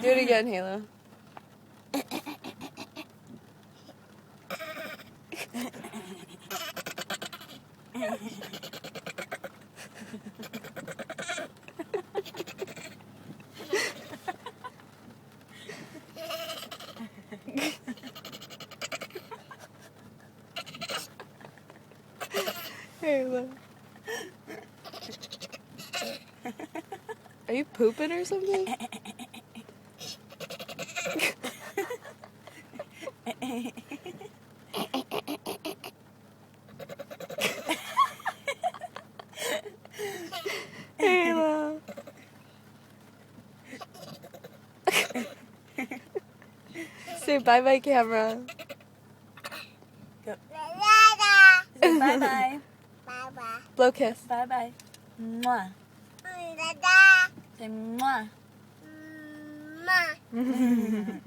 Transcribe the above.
Do it again, Halo. Halo. Are you pooping or something? Halo. Say bye-bye, camera. Go. Say bye-bye. Bye-bye. Blow kiss. Bye-bye. Mwah. Say mwah. Mwah.